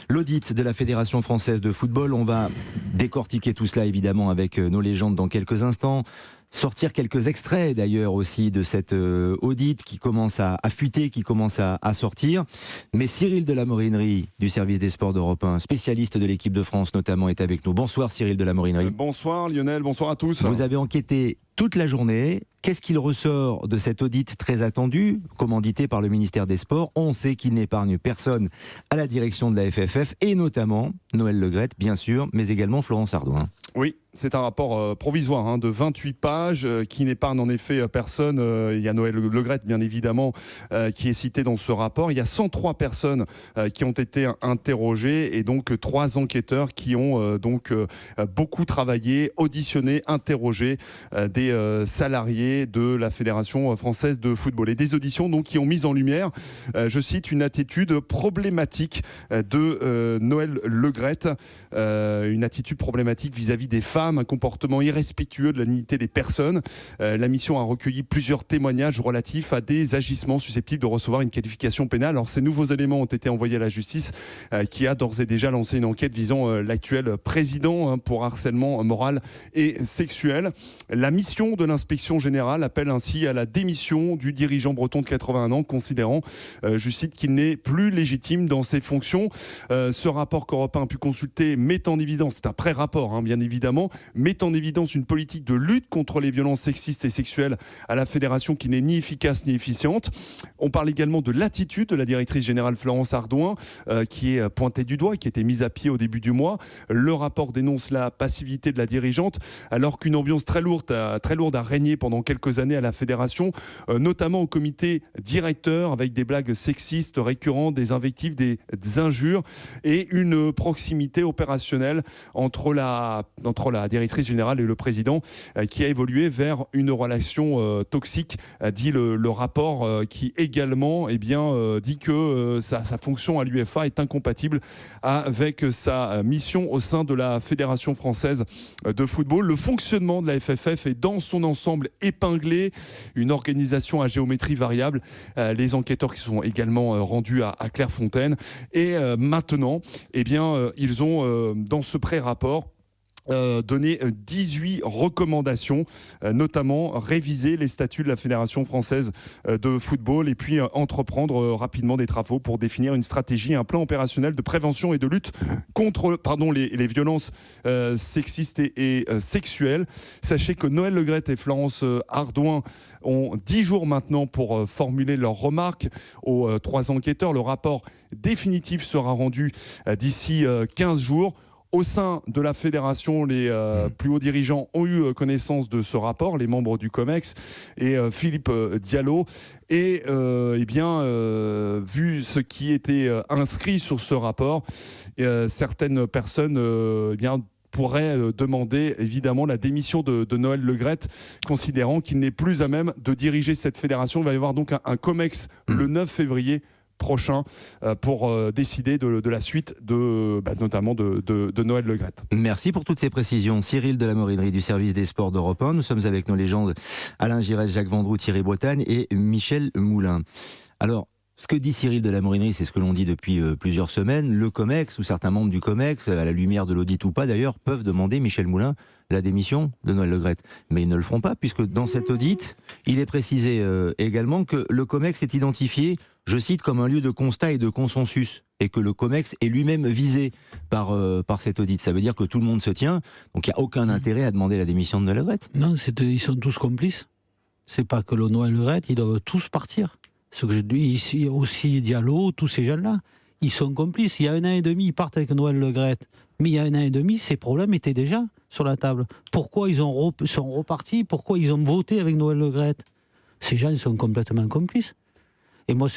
L'audit de la Fédération française de football, on va décortiquer tout cela évidemment avec nos légendes dans quelques instants. Sortir quelques extraits d'ailleurs aussi de cette audit qui commence à fuiter, qui commence à sortir. Mais Cyril de la Morinerie du service des sports d'Europe 1, spécialiste de l'équipe de France notamment, est avec nous. Bonsoir Cyril de la Morinerie. Bonsoir Lionel, bonsoir à tous. Vous avez enquêté toute la journée. Qu'est-ce qu'il ressort de cet audit très attendu, commandité par le ministère des Sports? On sait qu'il n'épargne personne à la direction de la FFF et notamment Noël Le Graët, bien sûr, mais également Florence Ardouin. Oui, c'est un rapport provisoire de 28 pages qui n'épargne en effet personne. Il y a Noël Le Graët, bien évidemment, qui est cité dans ce rapport. Il y a 103 personnes qui ont été interrogées et donc 3 enquêteurs qui ont beaucoup travaillé, auditionné, interrogé des salariés de la Fédération française de football. Et des auditions donc, qui ont mis en lumière, je cite, une attitude problématique de Noël Le Graët, une attitude problématique vis-à-vis des femmes, un comportement irrespectueux de la dignité des personnes. La mission a recueilli plusieurs témoignages relatifs à des agissements susceptibles de recevoir une qualification pénale. Alors ces nouveaux éléments ont été envoyés à la justice qui a d'ores et déjà lancé une enquête visant l'actuel président pour harcèlement moral et sexuel. La mission de l'inspection générale appelle ainsi à la démission du dirigeant breton de 81 ans, considérant, je cite, qu'il n'est plus légitime dans ses fonctions. Ce rapport qu'Europe 1 a pu consulter met en évidence, c'est un pré-rapport bien évidemment, met en évidence une politique de lutte contre les violences sexistes et sexuelles à la fédération qui n'est ni efficace ni efficiente. On parle également de l'attitude de la directrice générale Florence Ardouin qui est pointée du doigt et qui a été mise à pied au début du mois. Le rapport dénonce la passivité de la dirigeante alors qu'une ambiance très lourde a régné pendant quelques années à la fédération, notamment au comité directeur avec des blagues sexistes récurrentes, des invectives, des injures et une proximité opérationnelle entre la directrice générale et le président qui a évolué vers une relation toxique, dit le rapport qui également dit que sa fonction à l'UEFA est incompatible avec sa mission au sein de la Fédération française de football. Le fonctionnement de la FFF est dans son ensemble épinglé, une organisation à géométrie variable. Les enquêteurs qui sont également rendus à Clairefontaine et maintenant, ils ont dans ce pré-rapport donner 18 recommandations, notamment réviser les statuts de la Fédération française de football et puis entreprendre rapidement des travaux pour définir une stratégie, un plan opérationnel de prévention et de lutte contre les violences sexistes et sexuelles. Sachez que Noël Le Graët et Florence Ardouin ont 10 jours maintenant pour formuler leurs remarques aux 3 enquêteurs. Le rapport définitif sera rendu d'ici 15 jours. Au sein de la fédération, les plus hauts dirigeants ont eu connaissance de ce rapport, les membres du COMEX et Philippe Diallo. Et vu ce qui était inscrit sur ce rapport, certaines personnes pourrait demander évidemment la démission de Noël Le Graët, considérant qu'il n'est plus à même de diriger cette fédération. Il va y avoir donc un COMEX le 9 février prochain pour décider de la suite notamment de Noël Le Graët. Merci pour toutes ces précisions. Cyril de la Morinerie du service des sports d'Europe 1. Nous sommes avec nos légendes Alain Giresse, Jacques Vendroux, Thierry Bretagne et Michel Moulin. Alors, ce que dit Cyril de la Morinerie, c'est ce que l'on dit depuis plusieurs semaines. Le COMEX ou certains membres du COMEX, à la lumière de l'audit ou pas d'ailleurs, peuvent demander, Michel Moulin, la démission de Noël Le Graët. Mais ils ne le feront pas, puisque dans cet audit, il est précisé également que le COMEX est identifié, je cite, comme un lieu de constat et de consensus, et que le COMEX est lui-même visé par cet audit. Ça veut dire que tout le monde se tient, donc il n'y a aucun intérêt à demander la démission de Noël Le Graët. Non, ils sont tous complices. C'est pas que le Noël Le Graët, ils doivent tous partir. Ce que je dis ici aussi, Diallo, tous ces jeunes-là, ils sont complices. Il y a 1 an et demi, ils partent avec Noël Le Graët. Mais il y a 1 an et demi, ces problèmes étaient déjà sur la table. Pourquoi ils sont repartis? Pourquoi ils ont voté avec Noël Le Graët? Ces gens sont complètement complices. Et moi,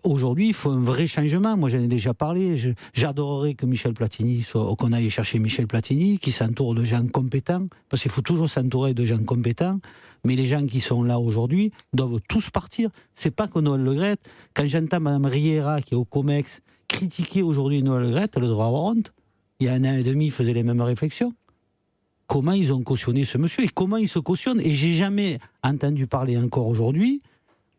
aujourd'hui, il faut un vrai changement. Moi, j'en ai déjà parlé. J'adorerais que Michel Platini qu'on aille chercher Michel Platini, qui s'entoure de gens compétents, parce qu'il faut toujours s'entourer de gens compétents. Mais les gens qui sont là aujourd'hui doivent tous partir. C'est pas que Noël Le Graët. Quand j'entends Mme Riera, qui est au COMEX, critiquer aujourd'hui Noël Le Graët, elle devrait avoir honte. Il y a 1 an et demi, ils faisaient les mêmes réflexions. Comment ils ont cautionné ce monsieur et comment il se cautionne? Et j'ai jamais entendu parler encore aujourd'hui.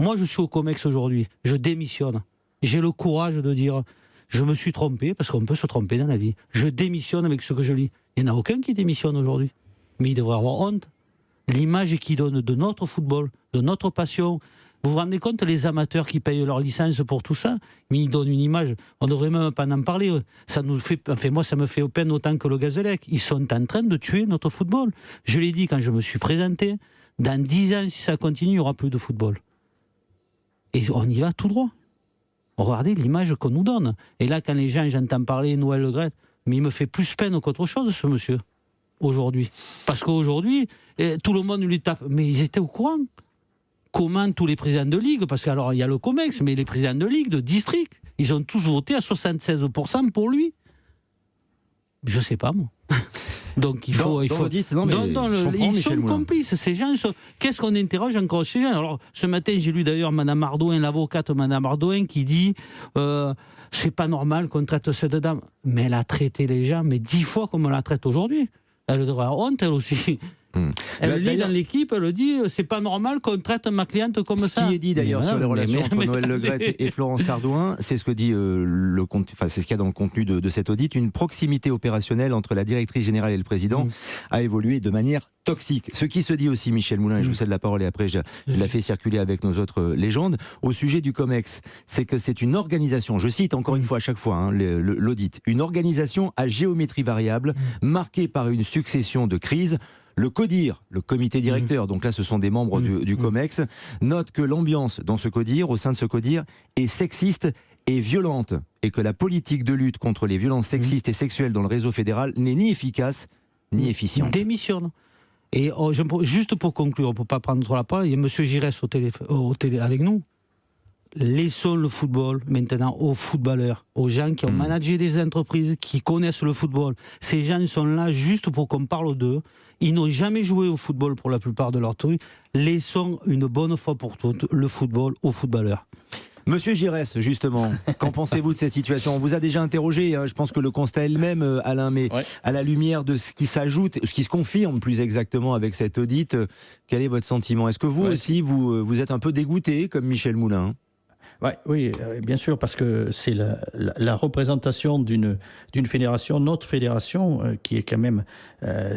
Moi, je suis au COMEX aujourd'hui. Je démissionne. J'ai le courage de dire je me suis trompé, parce qu'on peut se tromper dans la vie. Je démissionne avec ce que je lis. Il n'y en a aucun qui démissionne aujourd'hui. Mais il devrait avoir honte. L'image qu'il donne de notre football, de notre passion. Vous vous rendez compte, les amateurs qui payent leur licence pour tout ça, mais ils donnent une image, on ne devrait même pas en parler. Ça nous fait, enfin, moi, ça me fait peine autant que le Gazélec. Ils sont en train de tuer notre football. Je l'ai dit quand je me suis présenté, dans 10 ans, si ça continue, il n'y aura plus de football. Et on y va tout droit. Regardez l'image qu'on nous donne. Et là, quand les gens, j'entends parler Noël Le Graët, mais il me fait plus peine qu'autre chose, ce monsieur, aujourd'hui. Parce qu'aujourd'hui, tout le monde lui tape. Mais ils étaient au courant. Comment tous les présidents de ligue, parce qu'alors il y a le COMEX, mais les présidents de ligue, de district, ils ont tous voté à 76% pour lui. Je sais pas, moi. Donc il faut... Vous dites, non, mais ils sont complices, ces gens. Qu'est-ce qu'on interroge encore ces gens? Alors ce matin, j'ai lu d'ailleurs Madame Ardouin, l'avocate Madame Ardouin, qui dit c'est pas normal qu'on traite cette dame. Mais elle a traité les gens, mais 10 fois comme on la traite aujourd'hui. Elle devrait avoir honte, elle aussi. Elle lit dans l'équipe, elle dit c'est pas normal qu'on traite ma cliente comme ça. Ce qui est dit d'ailleurs sur les relations entre Noël Le Graët et Florence Ardouin, c'est ce que dit c'est ce qu'il y a dans le contenu de cet audit. Une proximité opérationnelle entre la directrice générale et le président a évolué de manière toxique. Ce qui se dit aussi, Michel Moulin, et je vous cède la parole et après je la fais circuler avec nos autres légendes, au sujet du COMEX, c'est que c'est une organisation, je cite encore une fois à chaque fois l'audit, une organisation à géométrie variable, marquée par une succession de crises. Le CODIR, le comité directeur, donc là ce sont des membres du COMEX, note que l'ambiance dans ce CODIR, au sein de ce CODIR, est sexiste et violente, et que la politique de lutte contre les violences sexistes et sexuelles dans le réseau fédéral n'est ni efficace ni efficiente. Démissionne. Et juste pour conclure, on ne peut pas prendre trop la parole, il y a M. Giresse au télé avec nous. Laissons le football maintenant aux footballeurs, aux gens qui ont managé des entreprises, qui connaissent le football. Ces gens sont là juste pour qu'on parle d'eux. Ils n'ont jamais joué au football pour la plupart de leur truc. Laissons une bonne fois pour toutes le football aux footballeurs. Monsieur Giresse, justement, qu'en pensez-vous de cette situation? On vous a déjà interrogé, je pense que le constat est le même, Alain, mais à la lumière de ce qui s'ajoute, ce qui se confirme plus exactement avec cet audit, quel est votre sentiment? Est-ce que vous aussi, vous êtes un peu dégoûté, comme Michel Moulin? Oui, bien sûr, parce que c'est la représentation d'une fédération, notre fédération, qui est quand même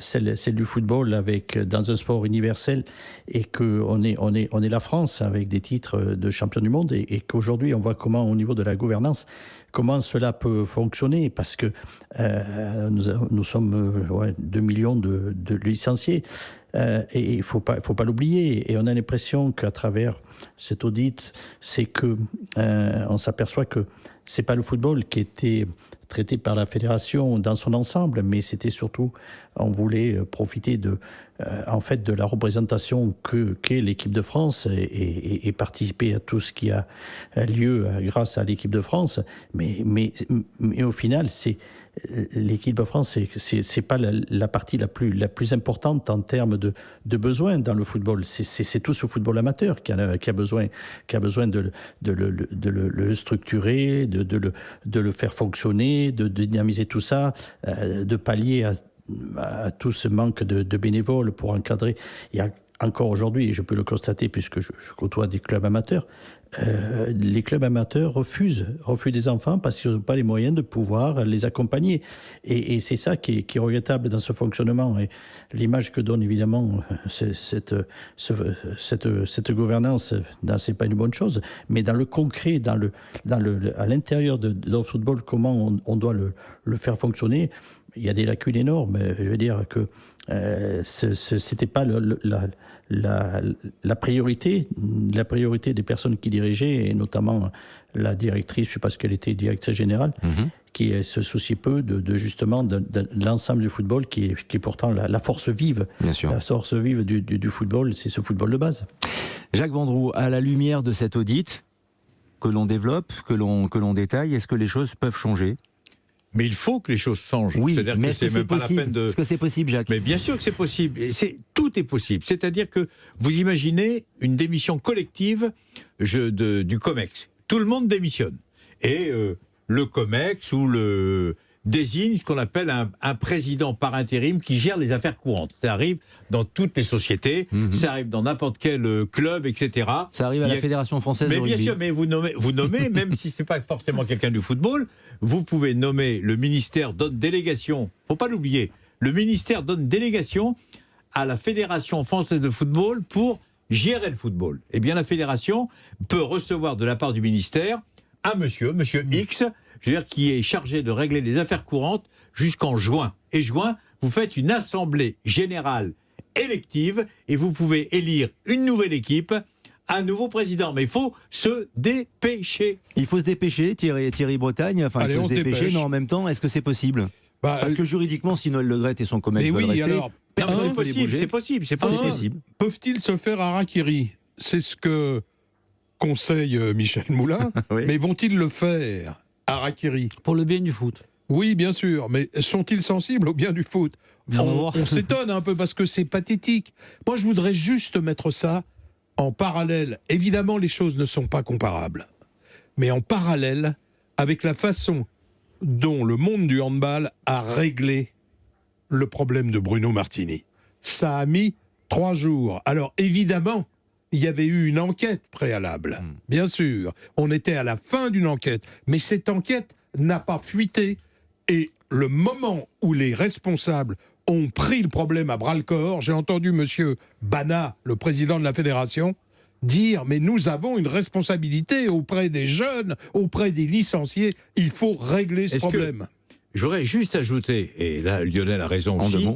celle du football, dans un sport universel, et qu'on est la France avec des titres de champion du monde, et qu'aujourd'hui on voit comment, au niveau de la gouvernance, comment cela peut fonctionner, parce que nous sommes 2 millions de licenciés. Et il ne faut pas l'oublier. Et on a l'impression qu'à travers cet audit, c'est que on s'aperçoit que c'est pas le football qui était traité par la fédération dans son ensemble, mais c'était surtout, on voulait profiter de la représentation qu'est l'équipe de France et participer à tout ce qui a lieu grâce à l'équipe de France. Mais au final, l'équipe de France, c'est pas la partie la plus importante en termes de besoins dans le football. C'est tout ce football amateur qui a besoin de le structurer, de le faire fonctionner, de dynamiser tout ça, de pallier à tout ce manque de bénévoles pour encadrer. Il y a encore aujourd'hui, et je peux le constater puisque je côtoie des clubs amateurs, les clubs amateurs refusent des enfants parce qu'ils n'ont pas les moyens de pouvoir les accompagner. Et c'est ça qui est regrettable dans ce fonctionnement. Et l'image que donne évidemment cette gouvernance, c'est pas une bonne chose. Mais dans le concret, à l'intérieur de notre football, comment on doit le faire fonctionner, il y a des lacunes énormes. Je veux dire que c'était pas la priorité des personnes qui dirigeaient, et notamment la directrice, je ne sais pas ce qu'elle était, directrice générale, qui se soucie peu justement de l'ensemble du football, qui est pourtant la force vive. Bien sûr. La force vive du football, c'est ce football de base. Jacques Vendroux, à la lumière de cet audit que l'on développe, que l'on détaille, est-ce que les choses peuvent changer? Mais il faut que les choses changent. Oui, c'est-à-dire mais que c'est même pas la peine de... Est-ce que c'est possible, Jacques? Mais bien sûr que c'est possible. Tout est possible. C'est-à-dire que vous imaginez une démission collective du COMEX. Tout le monde démissionne. Et le COMEX ou désigne ce qu'on appelle un président par intérim qui gère les affaires courantes. Ça arrive dans toutes les sociétés, ça arrive dans n'importe quel club, etc. Ça arrive à la Fédération française de rugby. Mais bien sûr, mais vous nommez même si c'est pas forcément quelqu'un du football, vous pouvez nommer, le ministère donne délégation, faut pas l'oublier, le ministère donne délégation à la Fédération française de football pour gérer le football. Eh bien, la fédération peut recevoir de la part du ministère un monsieur X, je veux dire, qui est chargé de régler les affaires courantes jusqu'en juin. Et juin, vous faites une assemblée générale élective et vous pouvez élire une nouvelle équipe, un nouveau président. Mais il faut se dépêcher. Il faut se dépêcher, Thierry Bretagne. Enfin, Allez, il faut se dépêcher, mais en même temps, est-ce que c'est possible ? Parce que juridiquement, si Noël Le Graët et son commerce veulent rester, personne ne peut les bouger. C'est possible. Peuvent-ils se faire harakiri? C'est ce que conseille Michel Moulin. Oui. Mais vont-ils le faire, harakiri? Pour le bien du foot. Oui, bien sûr. Mais sont-ils sensibles au bien du foot? On s'étonne un peu parce que c'est pathétique. Moi, je voudrais juste mettre ça en parallèle. Évidemment, les choses ne sont pas comparables. Mais en parallèle avec la façon dont le monde du handball a réglé le problème de Bruno Martini. Ça a mis 3 jours. Alors évidemment, il y avait eu une enquête préalable. Bien sûr, on était à la fin d'une enquête. Mais cette enquête n'a pas fuité. Et le moment où les responsables ont pris le problème à bras-le-corps, j'ai entendu monsieur Bana, le président de la fédération, dire, mais nous avons une responsabilité auprès des jeunes, auprès des licenciés, il faut régler ce problème. J'aurais juste ajouté, et là Lionel a raison aussi,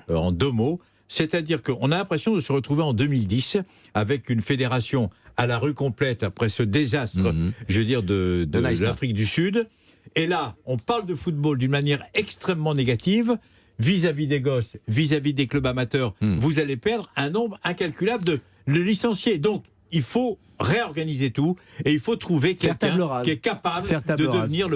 en 2 mots, c'est-à-dire qu'on a l'impression de se retrouver en 2010 avec une fédération à la rue complète après ce désastre, je veux dire, de l'Afrique du Sud. Et là, on parle de football d'une manière extrêmement négative, vis-à-vis des gosses, vis-à-vis des clubs amateurs. Vous allez perdre un nombre incalculable de licenciés. Donc, il faut réorganiser tout et il faut trouver quelqu'un qui est capable de devenir le